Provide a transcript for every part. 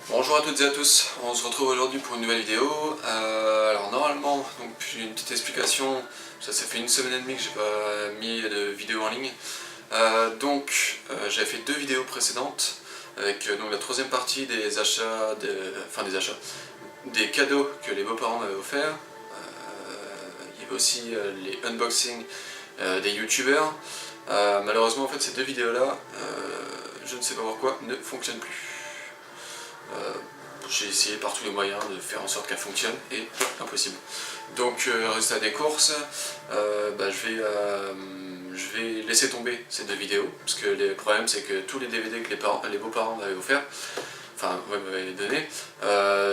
Bonjour à toutes et à tous, on se retrouve aujourd'hui pour une nouvelle vidéo. Alors normalement, donc j'ai une petite explication, ça fait une semaine et demie que j'ai pas mis de vidéo en ligne. J'avais fait deux vidéos précédentes avec donc la troisième partie des achats, des cadeaux que les beaux-parents m'avaient offerts. Il y avait aussi les unboxings des youtubeurs. Malheureusement en fait ces deux vidéos là, je ne sais pas pourquoi, ne fonctionnent plus. J'ai essayé par tous les moyens de faire en sorte qu'elle fonctionne et impossible. Donc résultat des courses, je vais laisser tomber ces deux vidéos parce que le problème c'est que tous les DVD que les beaux-parents m'avaient offert, m'avaient donné,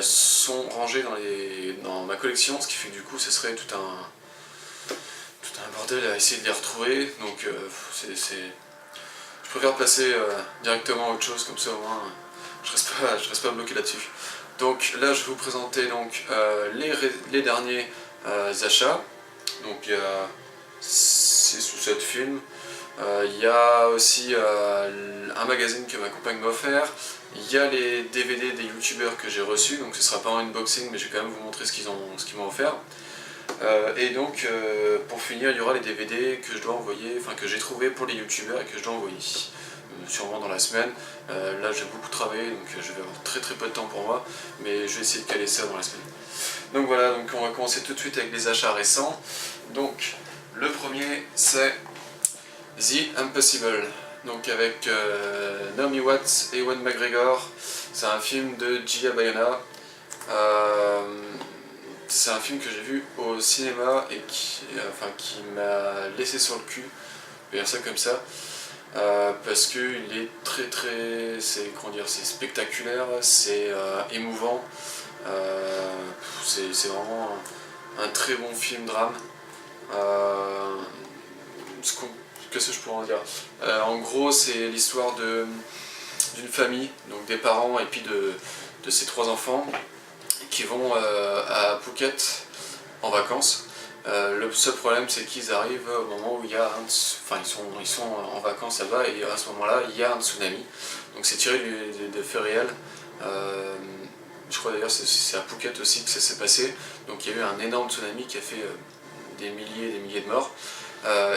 sont rangés dans ma collection, ce qui fait que du coup ce serait tout un bordel à essayer de les retrouver. Donc je préfère passer directement à autre chose, comme ça au moins je reste pas bloqué là-dessus. Donc là je vais vous présenter donc, les derniers achats. Donc il y a 6 ou 7 films. Il y a aussi un magazine que ma compagne m'a offert. Il y a les DVD des youtubeurs que j'ai reçus, donc ce sera pas un unboxing mais je vais quand même vous montrer ce qu'ils m'ont offert. Pour finir, il y aura les DVD que je dois envoyer, que j'ai trouvé pour les youtubeurs et que je dois envoyer. Sûrement dans la semaine. Là j'ai beaucoup travaillé donc je vais avoir très peu de temps pour moi, mais je vais essayer de caler ça dans la semaine. Donc voilà, donc on va commencer tout de suite avec les achats récents. Donc le premier c'est The Impossible, donc avec Naomi Watts et Ewan McGregor. C'est un film de Gia Bayona. C'est un film que j'ai vu au cinéma et qui m'a laissé sur le cul, je vais dire ça comme ça. Parce qu'il est c'est spectaculaire, c'est émouvant, c'est vraiment un très bon film drame. Qu'est-ce que je pourrais en dire? En gros, c'est l'histoire d'une famille, donc des parents et puis de ses 3 enfants qui vont à Phuket en vacances. Le seul problème c'est qu'ils arrivent au moment où il y a ils sont en vacances là-bas et à ce moment-là il y a un tsunami. Donc c'est tiré de faits réels. Je crois d'ailleurs c'est à Phuket aussi que ça s'est passé. Donc il y a eu un énorme tsunami qui a fait des milliers de morts.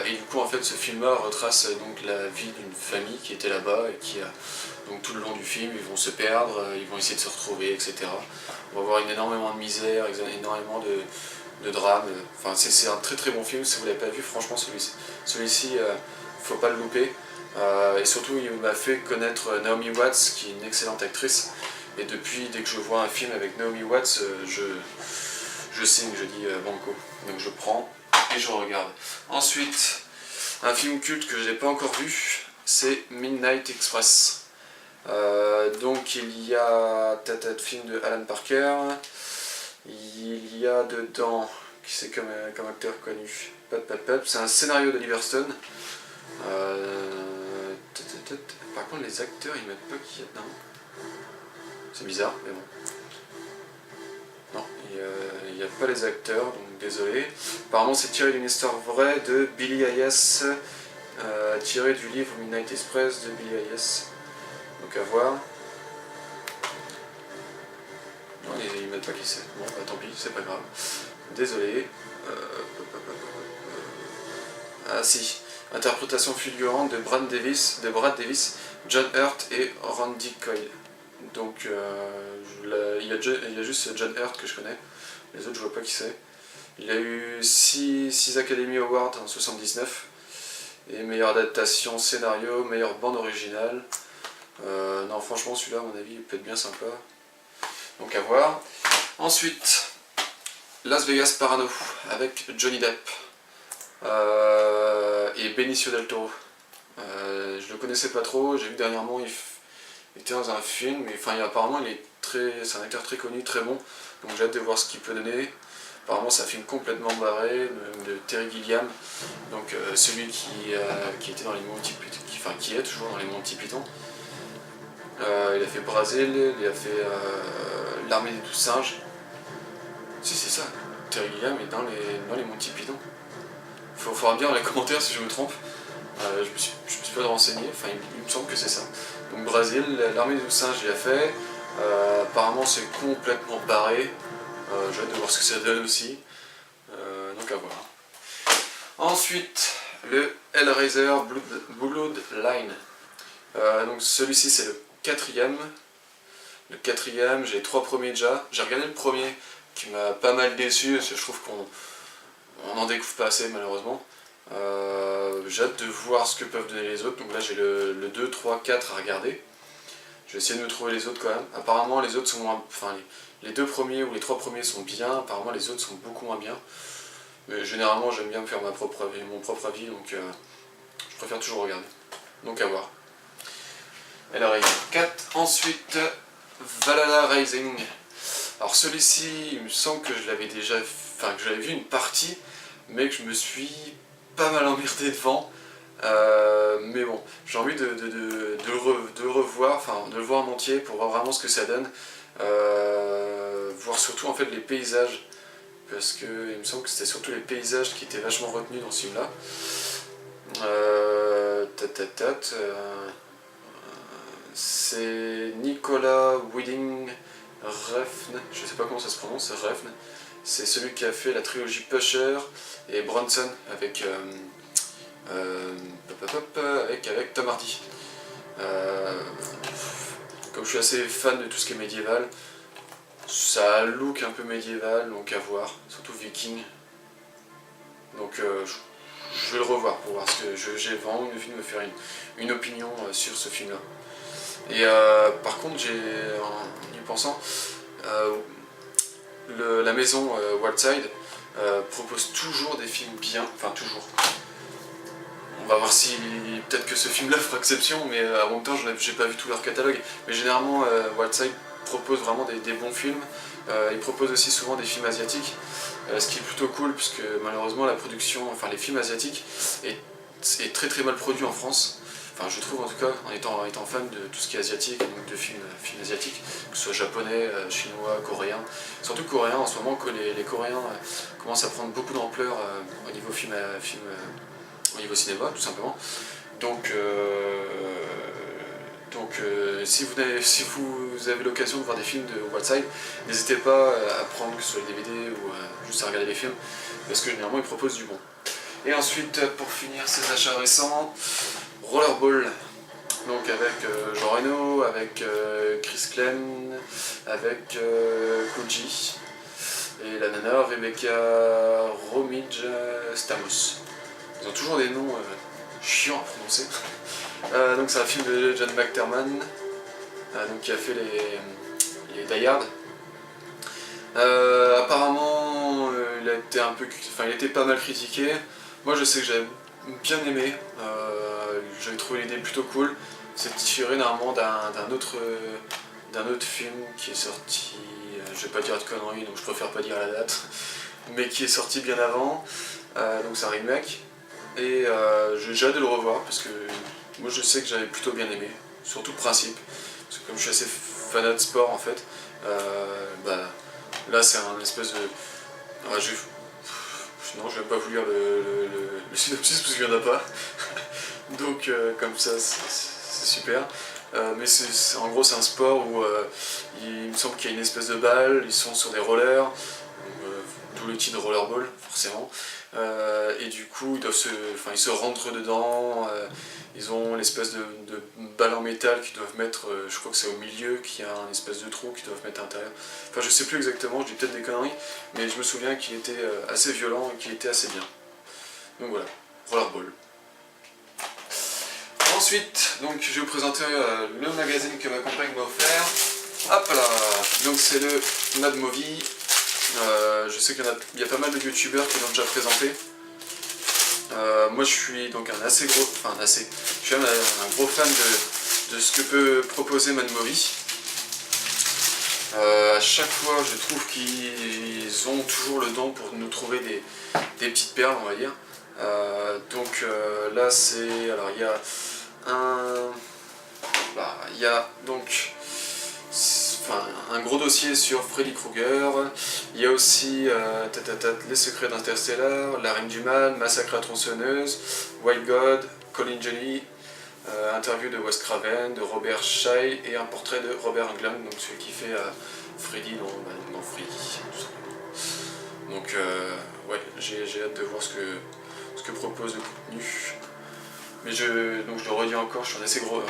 Et du coup en fait ce film-là retrace donc la vie d'une famille qui était là-bas et qui a donc tout le long du film ils vont se perdre, ils vont essayer de se retrouver, etc. On va voir énormément de misère, énormément de drame. Enfin, c'est un très bon film, si vous ne l'avez pas vu, franchement celui-ci, faut pas le louper. Et surtout, il m'a fait connaître Naomi Watts, qui est une excellente actrice. Et depuis, dès que je vois un film avec Naomi Watts, je signe, je dis banco. Donc je prends et je regarde. Ensuite, un film culte que je n'ai pas encore vu, c'est Midnight Express. Donc il y a de film de Alan Parker. Il y a dedans, qui c'est comme acteur connu, c'est un scénario d'Oliver Stone. Par contre les acteurs ils mettent pas qui y a dedans. C'est bizarre, mais bon. Non, il n'y a pas les acteurs, donc désolé. Apparemment c'est tiré d'une histoire vraie de Billy Hayes, tiré du livre Midnight Express de Billy Hayes. Donc à voir. Non, ils mettent pas qui c'est. Bon, bah tant pis, c'est pas grave. Désolé. Ah si. Interprétation fulgurante de Brad Davis, John Hurt et Randy Quaid. Donc il y a juste John Hurt que je connais. Les autres je vois pas qui c'est. Il a eu 6 Academy Awards en 79. Et meilleure adaptation scénario, meilleure bande originale. Non franchement celui-là à mon avis il peut être bien sympa. Donc à voir. Ensuite, Las Vegas Parano avec Johnny Depp et Benicio del Toro. Je le connaissais pas trop, j'ai vu dernièrement il était dans un film, mais apparemment c'est un acteur très connu, très bon, donc j'ai hâte de voir ce qu'il peut donner. Apparemment c'est un film complètement barré de Terry Gilliam, donc celui qui était dans les Monty Python, qui est toujours dans les Monty Python. Il a fait Brazil, il a fait L'armée des 12 singes. Si c'est ça, Terry Gilliam est dans les Monty Python. Faudra me dire dans les commentaires si je me trompe. Je me suis pas renseigné, il me semble que c'est ça. Donc Brésil, l'armée des 12 singes il a fait. Apparemment c'est complètement barré, j'ai hâte de voir ce que ça donne aussi, donc à voir. Ensuite, le Hellraiser Bloodline. Donc celui-ci c'est le quatrième. Le quatrième, j'ai les 3 premiers déjà. J'ai regardé le premier qui m'a pas mal déçu, parce que je trouve qu'on n'en découvre pas assez malheureusement. J'ai hâte de voir ce que peuvent donner les autres. Donc là j'ai le 2, 3, 4 à regarder. Je vais essayer de me trouver les autres quand même. Apparemment les autres sont moins... Enfin les 2 premiers ou les 3 premiers sont bien, apparemment les autres sont beaucoup moins bien. Mais généralement j'aime bien me faire mon propre avis, donc je préfère toujours regarder. Donc à voir. Hellraiser 4. Ensuite, Valhalla Rising. Alors celui-ci, il me semble que je l'avais déjà... Enfin que j'avais vu une partie, mais que je me suis pas mal emmerdé devant. Mais bon, j'ai envie de le revoir, enfin de le voir en entier pour voir vraiment ce que ça donne. Voir surtout en fait les paysages. Parce que il me semble que c'était surtout les paysages qui étaient vachement retenus dans ce film-là. C'est Nicolas Winding Refn, je sais pas comment ça se prononce, Refn. C'est celui qui a fait la trilogie Pusher et Bronson avec Tom Hardy. Comme je suis assez fan de tout ce qui est médiéval, ça a un look un peu médiéval, donc à voir, surtout viking. Donc je vais le revoir pour voir, parce que j'ai vraiment envie de me faire une opinion sur ce film-là. Et par contre, en y pensant, la maison Wildside propose toujours des films bien, enfin toujours. On va voir si peut-être que ce film-là fera exception, mais en même temps, j'ai pas vu tout leur catalogue. Mais généralement, Wildside propose vraiment des bons films. Ils proposent aussi souvent des films asiatiques, ce qui est plutôt cool, puisque malheureusement la production, enfin les films asiatiques, est très très mal produit en France. Enfin, je trouve en tout cas, en étant fan de tout ce qui est asiatique, donc de films asiatiques, que ce soit japonais, chinois, coréen. Surtout coréen en ce moment, que les Coréens commencent à prendre beaucoup d'ampleur au niveau au niveau cinéma, tout simplement. Donc si vous avez l'occasion de voir des films de Wildside, n'hésitez pas à prendre que ce soit les DVD ou juste à regarder les films, parce que généralement ils proposent du bon. Et ensuite, pour finir ces achats récents, Rollerball, donc avec Jean Reno, avec Chris Glenn, avec Koji, et la nana Rebecca Romijn Stamos. Ils ont toujours des noms chiants à prononcer. Donc c'est un film de John McTiernan, donc qui a fait les Die Hard. Apparemment, il était pas mal critiqué. Moi, je sais que j'avais bien aimé. J'avais trouvé l'idée plutôt cool. C'est tiré normalement d'un autre film qui est sorti. Je vais pas dire de conneries, donc je préfère pas dire la date, mais qui est sorti bien avant. Donc c'est un remake. Et j'ai hâte de le revoir parce que moi je sais que j'avais plutôt bien aimé, surtout le principe. Parce que comme je suis assez fanat de sport en fait, là c'est un espèce de. Non, je vais pas vous lire le synopsis parce qu'il n'y en a pas. Donc comme ça c'est super. Mais en gros c'est un sport où il me semble qu'il y a une espèce de balle, ils sont sur des rollers, d'où le titre de rollerball forcément. Et du coup ils se rentrent dedans, ils ont l'espèce de balle en métal qu'ils doivent mettre, je crois que c'est au milieu, qu'il y a un espèce de trou qu'ils doivent mettre à l'intérieur. Enfin je sais plus exactement, je dis peut-être des conneries, mais je me souviens qu'il était assez violent et qu'il était assez bien. Donc voilà, Rollerball. Ensuite, donc, je vais vous présenter le magazine que ma compagne m'a offert. Hop là, donc c'est le Mad Movie. Je sais qu'il y a pas mal de youtubeurs qui l'ont déjà présenté. Moi je suis donc je suis un gros fan de ce que peut proposer Mad Movie. À chaque fois je trouve qu'ils ont toujours le don pour nous trouver des petites perles, on va dire. Là c'est, alors il y a donc un gros dossier sur Freddy Krueger, il y a aussi Les Secrets d'Interstellar, La Reine du Mal, Massacre à la tronçonneuse, Wild God, Colin Johnny, interview de Wes Craven, de Robert Shaye et un portrait de Robert Englund, donc celui qui fait Freddy dans Freddy. Donc ouais, j'ai hâte de voir ce que propose le contenu. Mais donc je le redis encore, je suis un assez gros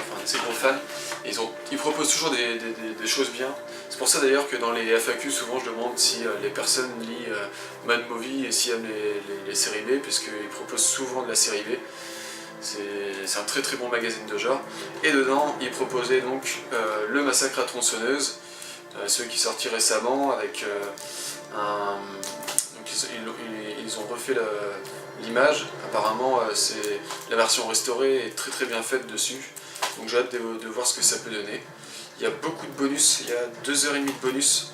fan. Et ils proposent toujours des choses bien. C'est pour ça d'ailleurs que dans les FAQ, souvent je demande si les personnes lisent Mad Movie et s'ils aiment les séries B, puisqu'ils proposent souvent de la série B. C'est un très très bon magazine de genre. Et dedans, ils proposaient donc le Massacre à tronçonneuse, celui qui est sorti récemment avec donc ils ont refait l'image. Apparemment, la version restaurée est très très bien faite dessus. Donc j'ai hâte de voir ce que ça peut donner. Il y a beaucoup de bonus, il y a 2h30 de bonus.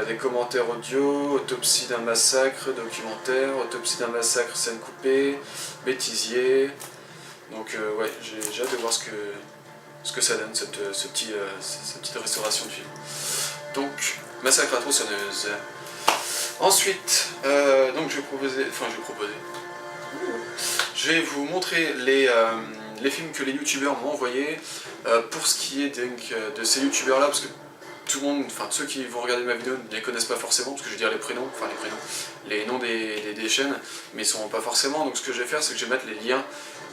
Des commentaires audio, autopsie d'un massacre, documentaire, autopsie d'un massacre, scène coupée, bêtisier. Donc ouais, j'ai hâte de voir ce que ça donne, cette petite restauration de film. Donc, Massacre à tronçonneuse. Ensuite, donc je vais vous montrer les films que les youtubeurs m'ont envoyés. Pour ce qui est donc, de ces youtubeurs là, parce que tout le monde, enfin ceux qui vont regarder ma vidéo ne les connaissent pas forcément, parce que je vais dire les noms des chaînes, mais ils ne sont pas forcément. Donc ce que je vais faire, c'est que je vais mettre les liens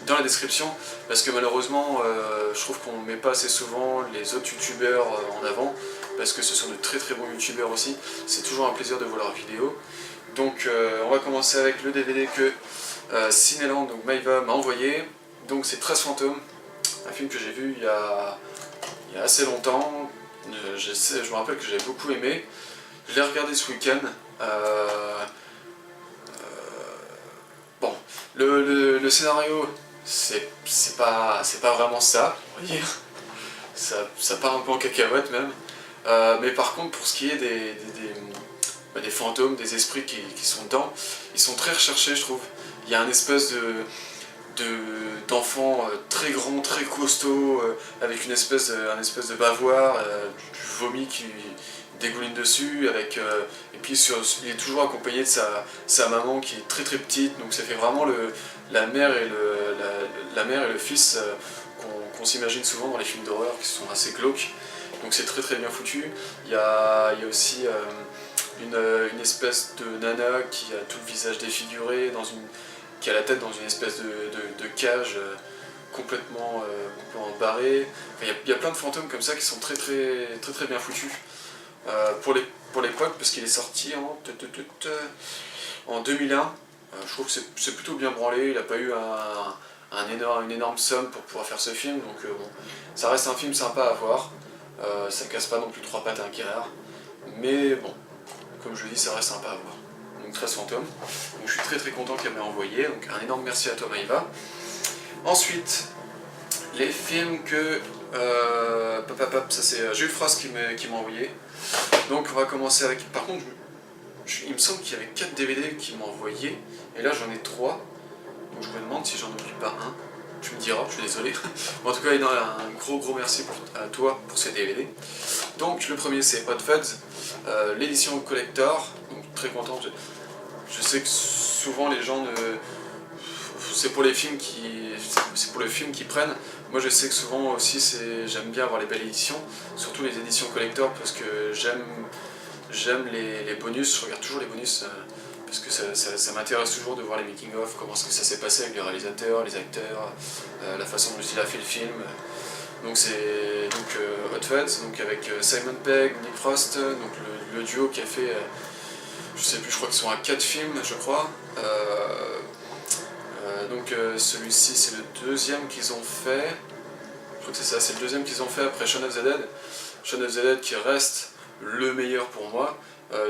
dans la description, parce que malheureusement, je trouve qu'on ne met pas assez souvent les autres youtubeurs en avant, parce que ce sont de très très bons youtubeurs aussi. C'est toujours un plaisir de voir leurs vidéos. Donc on va commencer avec le DVD que Cinéland, donc Maïva, m'a envoyé. Donc c'est 13 fantômes, un film que j'ai vu il y a assez longtemps. Je me rappelle que j'avais beaucoup aimé. Je l'ai regardé ce week-end. Bon, le scénario, c'est pas vraiment ça, on va dire. Ça part un peu en cacahuète même. Mais par contre, pour ce qui est des fantômes, des esprits qui sont dedans, ils sont très recherchés, je trouve. Il y a un espèce d'enfant très grand, très costaud, avec un espèce de bavoir, du vomi qui dégouline dessus, et puis il est toujours accompagné de sa maman qui est très très petite, donc ça fait vraiment la mère et le fils qu'on s'imagine souvent dans les films d'horreur qui sont assez glauques, donc c'est très très bien foutu. Il y a aussi une espèce de nana qui a tout le visage défiguré, qui a la tête dans une espèce de cage complètement barrée. Enfin, il y a plein de fantômes comme ça qui sont très très très, très bien foutus. Pour l'époque, parce qu'il est sorti en 2001, je trouve que c'est plutôt bien branlé. Il n'a pas eu une énorme somme pour pouvoir faire ce film, donc bon, ça reste un film sympa à voir. Ça casse pas non plus trois pattes à un canard, mais bon, comme je le dis, ça reste sympa à voir. Donc 13 fantômes, donc je suis très très content qu'elle m'ait envoyé, donc un énorme merci à toi Maïva. Ensuite, les films que ça c'est Jules Frost qui m'a envoyé. Donc on va commencer avec, par contre il me semble qu'il y avait 4 DVD qui m'ont envoyé, et là j'en ai 3, donc je me demande si j'en oublie pas un. Tu me diras, je suis désolé. Bon, en tout cas, un gros merci à toi pour ces DVD. Donc le premier c'est Hot Fuzz, l'édition collector, donc très content. Je sais que souvent les gens c'est pour le film qu'ils prennent. Moi je sais que souvent aussi j'aime bien avoir les belles éditions, surtout les éditions collector, parce que j'aime les bonus, je regarde toujours les bonus, parce que ça m'intéresse toujours de voir les making-of, comment est-ce que ça s'est passé avec les réalisateurs, les acteurs, la façon dont il a fait le film. Donc c'est Hot Fuzz, donc avec Simon Pegg, Nick Frost, donc le duo qui a fait, je sais plus, je crois qu'ils sont à 4 films, je crois. Donc celui-ci c'est le deuxième qu'ils ont fait, je crois que c'est ça, c'est le deuxième qu'ils ont fait après Shaun of the Dead. Shaun of the Dead qui reste le meilleur pour moi.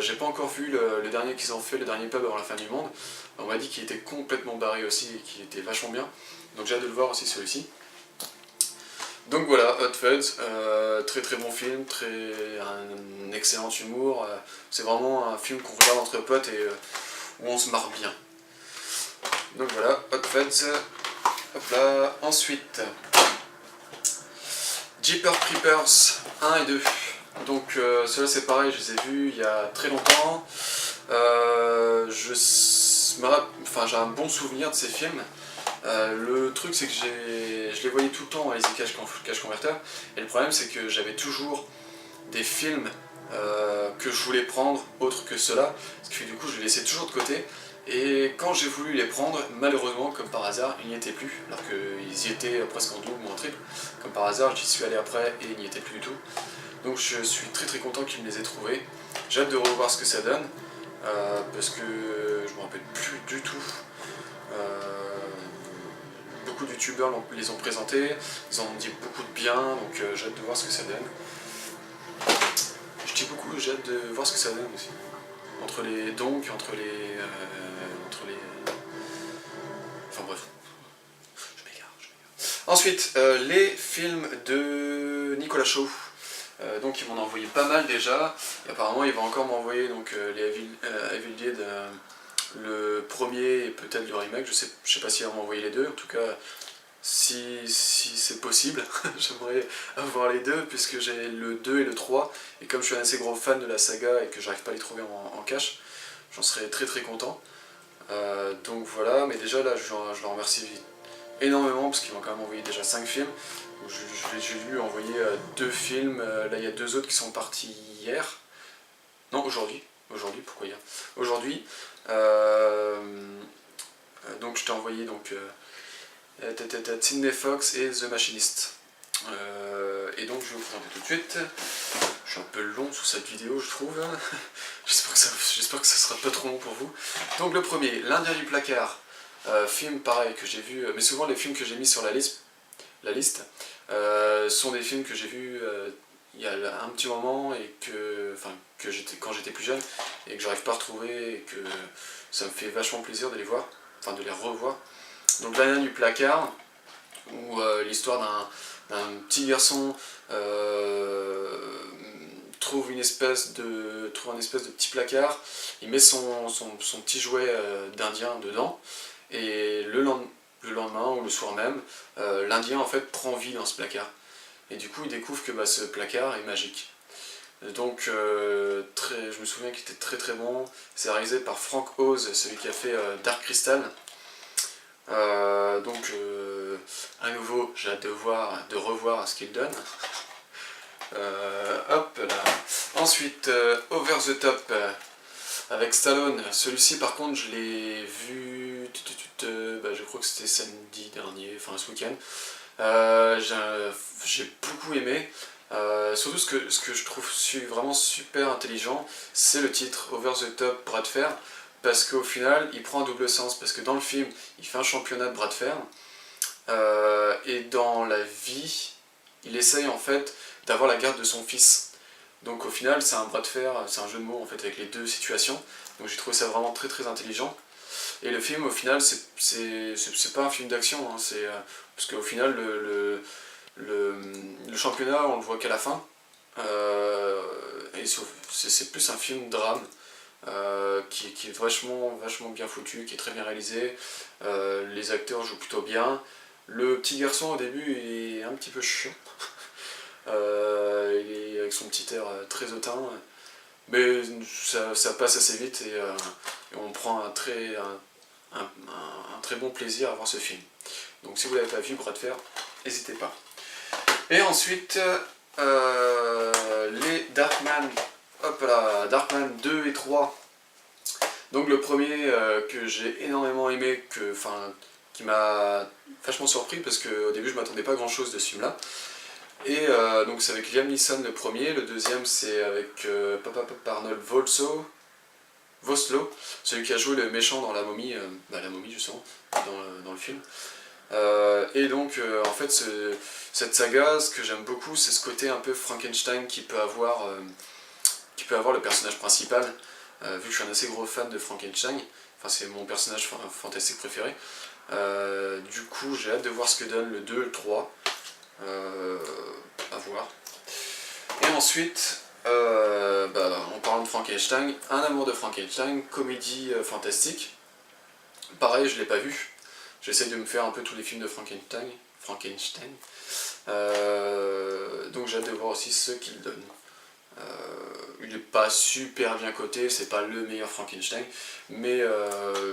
J'ai pas encore vu le dernier qu'ils ont fait, le dernier pub avant la fin du monde. On m'a dit qu'il était complètement barré aussi et qu'il était vachement bien, donc j'ai hâte de le voir aussi celui-ci. Donc voilà, Hot Fuzz, très très bon film, un excellent humour, c'est vraiment un film qu'on regarde entre potes et où on se marre bien. Donc voilà, Hot Fuzz, hop là. Ensuite, Jeepers Creepers 1 et 2. Donc ceux-là c'est pareil, je les ai vus il y a très longtemps. J'ai un bon souvenir de ces films. Le truc c'est que je les voyais tout le temps, Easy Cash Converter, et le problème c'est que j'avais toujours des films que je voulais prendre autres que ceux-là, ce qui fait que du coup je les laissais toujours de côté, et quand j'ai voulu les prendre, malheureusement, comme par hasard, ils n'y étaient plus, alors qu'ils y étaient presque en double ou en triple. Comme par hasard, j'y suis allé après et ils n'y étaient plus du tout. Donc je suis très très content qu'ils me les aient trouvés. J'ai hâte de revoir ce que ça donne, parce que je me rappelle plus du tout. Beaucoup de youtubeurs les ont présentés, ils en ont dit beaucoup de bien, donc j'ai hâte de voir ce que ça donne. Je dis beaucoup, j'ai hâte de voir ce que ça donne aussi. Entre les donc, entre les... Enfin bref, je m'égare. Ensuite, les films de Nicolas Chaud. Donc il m'en a envoyé pas mal déjà, et apparemment il va encore m'envoyer donc les Evil Dead, le premier et peut-être le remake, je sais pas s'il va m'envoyer les deux, en tout cas si c'est possible, j'aimerais avoir les deux puisque j'ai le 2 et le 3, et comme je suis un assez gros fan de la saga et que j'arrive pas à les trouver en cash, j'en serais très très content. Donc voilà, mais déjà là je le remercie énormément parce qu'ils m'ont quand même envoyé déjà 5 films. J'ai dû envoyer 2 films, là il y a 2 autres qui sont partis hier. Non, aujourd'hui, pourquoi hier? Aujourd'hui. Donc je t'ai envoyé donc Sydney Fox et The Machinist. Et donc je vais vous présenter tout de suite. Je suis un peu long sur cette vidéo je trouve. J'espère que ça sera pas trop long pour vous. Donc le premier, L'Indien du placard. Film pareil que j'ai vu, mais souvent les films que j'ai mis sur la liste sont des films que j'ai vus il y a un petit moment et quand j'étais plus jeune et que j'arrive pas à retrouver et que ça me fait vachement plaisir de les voir, enfin de les revoir. Donc L'Indien du placard, où l'histoire d'un petit garçon trouve un espèce de petit placard, il met son petit jouet d'Indien dedans, et le lendemain ou le soir même, l'Indien en fait prend vie dans ce placard. Et du coup il découvre que ce placard est magique. Donc je me souviens qu'il était très très bon. C'est réalisé par Frank Oz, celui qui a fait Dark Crystal. Donc à nouveau j'ai hâte de revoir ce qu'il donne. Hop là. Ensuite Over the Top avec Stallone. Celui-ci par contre je l'ai vu, je crois que c'était samedi dernier, enfin ce week-end. J'ai beaucoup aimé. Surtout ce que je trouve vraiment super intelligent, c'est le titre Over the Top bras de fer, parce qu'au final il prend un double sens, parce que dans le film il fait un championnat de bras de fer, et dans la vie il essaye en fait d'avoir la garde de son fils. Donc au final c'est un bras de fer, c'est un jeu de mots en fait avec les deux situations, donc j'ai trouvé ça vraiment très très intelligent. Et le film au final c'est pas un film d'action, hein, parce qu'au final le championnat on le voit qu'à la fin, et c'est plus un film drame, qui est vachement bien foutu, qui est très bien réalisé, les acteurs jouent plutôt bien. Le petit garçon au début il est un petit peu chiant, il est avec son petit air très hautain, mais ça passe assez vite, et on prend un très bon plaisir à voir ce film. Donc si vous l'avez pas vu, bras de fer, n'hésitez pas. Et ensuite, les Darkman, hop là, Darkman 2 et 3. Donc le premier que j'ai énormément aimé, qui m'a vachement surpris, parce qu'au début je m'attendais pas à grand chose de ce film là. Et donc c'est avec Liam Neeson le premier, le deuxième c'est avec Arnold Vosloo, celui qui a joué le méchant dans La Momie, la Momie justement, dans le film. Et donc en fait cette saga, ce que j'aime beaucoup, c'est ce côté un peu Frankenstein qui peut avoir le personnage principal, vu que je suis un assez gros fan de Frankenstein, enfin c'est mon personnage fantastique préféré. Du coup j'ai hâte de voir ce que donne le 2 et le 3, à voir. Et ensuite, en parlant de Frankenstein, Un amour de Frankenstein, comédie fantastique. Pareil, je l'ai pas vu. J'essaie de me faire un peu tous les films de Frankenstein. Donc j'ai hâte de voir aussi ce qu'il donne. Il n'est pas super bien coté, c'est pas le meilleur Frankenstein, mais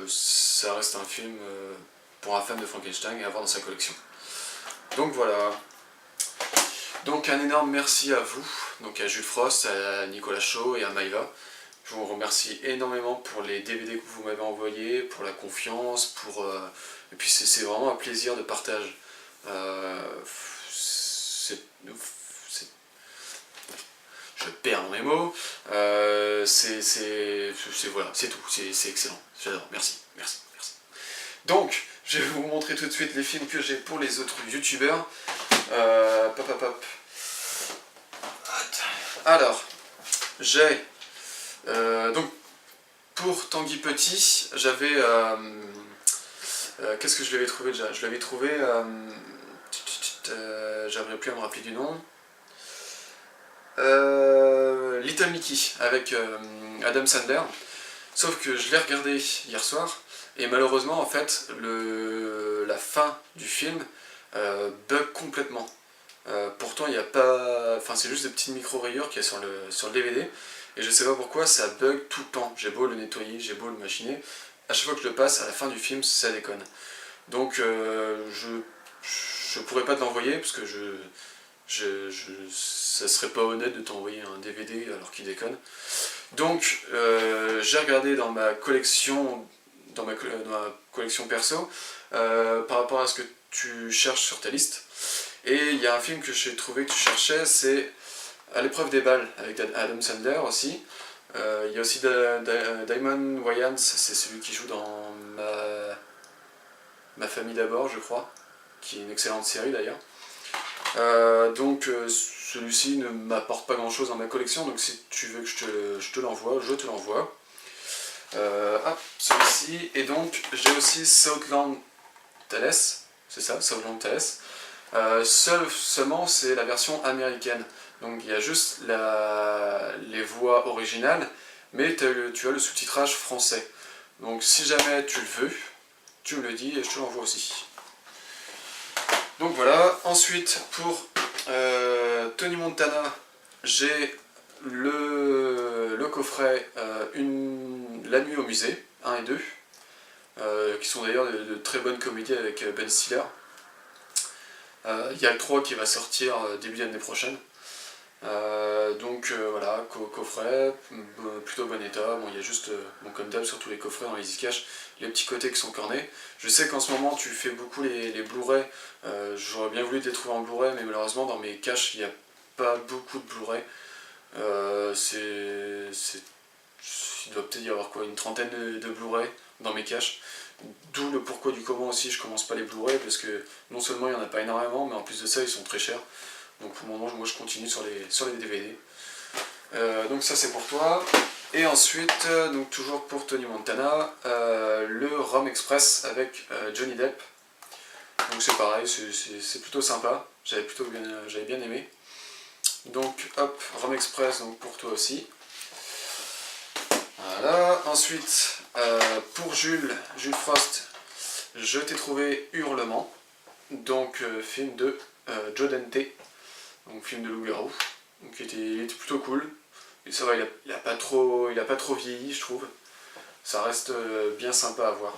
ça reste un film pour un fan de Frankenstein et avoir dans sa collection. Donc voilà. Donc un énorme merci à vous, donc à Jules Frost, à Nicolas Chaud et à Maïva. Je vous remercie énormément pour les DVD que vous m'avez envoyés, pour la confiance, et puis c'est vraiment un plaisir de partage. Je perds mes mots. Voilà, c'est tout, c'est excellent. J'adore, merci. Donc, je vais vous montrer tout de suite les films que j'ai pour les autres youtubeurs. Alors, j'ai donc pour Tanguy Petit, j'avais qu'est-ce que je l'avais trouvé déjà? Je l'avais trouvé j'arriverai plus à me rappeler du nom. Little Mickey avec Adam Sandler. Sauf que je l'ai regardé hier soir et malheureusement en fait la fin du film bug complètement. Pourtant il n'y a pas. Enfin c'est juste des petites micro-rayures qu'il y a sur le DVD. Et je sais pas pourquoi ça bug tout le temps. J'ai beau le nettoyer, j'ai beau le machiner. À chaque fois que je le passe, à la fin du film, ça déconne. Donc je pourrais pas te l'envoyer parce que ça serait pas honnête de t'envoyer un DVD alors qu'il déconne. Donc j'ai regardé dans ma collection perso par rapport à ce que tu cherches sur ta liste. Et il y a un film que j'ai trouvé que tu cherchais, c'est À l'épreuve des balles avec Adam Sandler aussi. Il y a aussi Damon Wayans, c'est celui qui joue dans Ma famille d'abord, je crois, qui est une excellente série d'ailleurs. Donc celui-ci ne m'apporte pas grand chose dans ma collection, donc si tu veux que je te l'envoie, je te l'envoie. Celui-ci, et donc j'ai aussi Southland Tales, c'est ça, Southland Tales. Seulement c'est la version américaine, donc il y a juste les voix originales, mais tu as le sous-titrage français. Donc si jamais tu le veux, tu me le dis et je te l'envoie aussi. Donc voilà, ensuite pour Tony Montana, j'ai le coffret La nuit au musée, 1 et 2, qui sont d'ailleurs de très bonnes comédies avec Ben Stiller. Il y a le 3 qui va sortir début d'année prochaine. Voilà, coffret, plutôt bon état. Bon, il y a juste, comme d'hab sur tous les coffrets dans les Easy Cash, les petits côtés qui sont cornés. Je sais qu'en ce moment tu fais beaucoup les Blu-ray. J'aurais bien voulu te les trouver en Blu-ray, mais malheureusement dans mes caches il n'y a pas beaucoup de Blu-ray. Il doit peut-être y avoir quoi, une trentaine de Blu-ray dans mes caches. D'où le pourquoi du comment aussi je commence pas les Blu-ray, parce que non seulement il n'y en a pas énormément, mais en plus de ça ils sont très chers. Donc pour le moment moi je continue sur les DVD. Donc ça c'est pour toi. Et ensuite, donc toujours pour Tony Montana, le Rome Express avec Johnny Depp. Donc c'est pareil, c'est plutôt sympa, j'avais bien aimé. Donc hop, Rome Express donc pour toi aussi. Voilà, ensuite pour Jules Frost, je t'ai trouvé Hurlement, donc film de Joe Dante, donc film de loup-garou, donc il était plutôt cool, et ça va, il a pas trop vieilli je trouve, ça reste bien sympa à voir,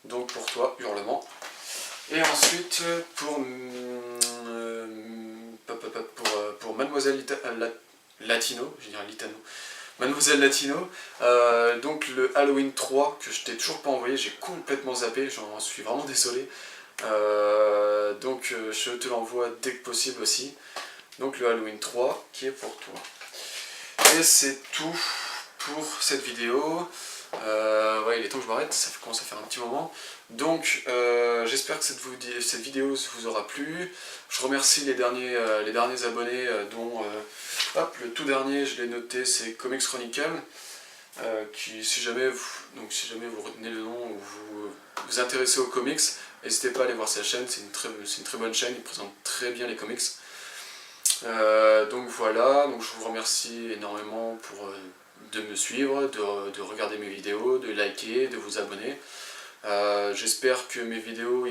donc pour toi Hurlement. Et ensuite pour Mademoiselle Latino, je vais dire Litano, Mademoiselle Latino, donc le Halloween 3 que je t'ai toujours pas envoyé, j'ai complètement zappé, j'en suis vraiment désolé. Donc je te l'envoie dès que possible aussi. Donc le Halloween 3 qui est pour toi. Et c'est tout pour cette vidéo. Ouais, il est temps que je m'arrête, ça commence à faire un petit moment. Donc j'espère que cette vidéo vous aura plu. Je remercie les derniers abonnés, dont le tout dernier, je l'ai noté, c'est Comics Chronicle. Qui, si jamais vous retenez le nom ou vous vous intéressez aux comics, n'hésitez pas à aller voir sa chaîne, c'est une très bonne chaîne, il présente très bien les comics. Donc voilà, donc je vous remercie énormément de me suivre, de regarder mes vidéos, de liker, de vous abonner. J'espère que mes vidéos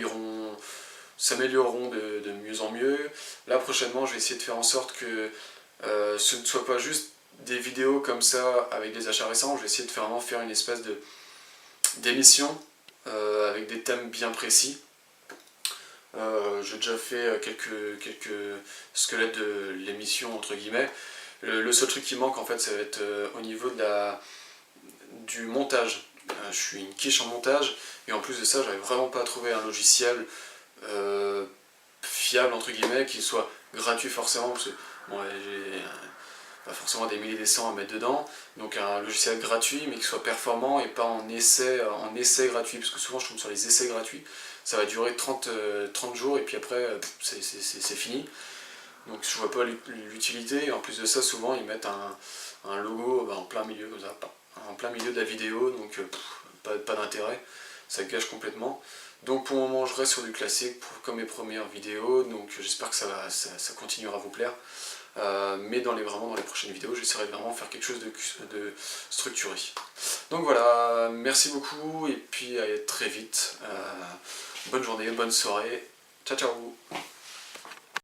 s'amélioreront de mieux en mieux. Là prochainement je vais essayer de faire en sorte que ce ne soit pas juste des vidéos comme ça avec des achats récents. Je vais essayer de vraiment faire une espèce d'émission avec des thèmes bien précis. J'ai déjà fait quelques squelettes de l'émission entre guillemets. Le seul truc qui manque en fait ça va être au niveau du montage. Je suis une quiche en montage et en plus de ça j'arrive vraiment pas à trouver un logiciel fiable entre guillemets qui soit gratuit forcément parce que bon, j'ai pas forcément des milliers et des cents à mettre dedans, donc un logiciel gratuit mais qui soit performant et pas en essai gratuit, parce que souvent je tombe sur les essais gratuits, ça va durer 30 jours et puis après c'est fini, donc je vois pas l'utilité, et en plus de ça souvent ils mettent un logo en plein milieu comme ça, en plein milieu de la vidéo, donc pas d'intérêt, ça gâche complètement. Donc pour le moment je reste sur du classique comme mes premières vidéos, donc j'espère que ça continuera à vous plaire. Mais vraiment dans les prochaines vidéos, j'essaierai de vraiment faire quelque chose de structuré. Donc voilà, merci beaucoup et puis à très vite. Bonne journée, bonne soirée. Ciao ciao.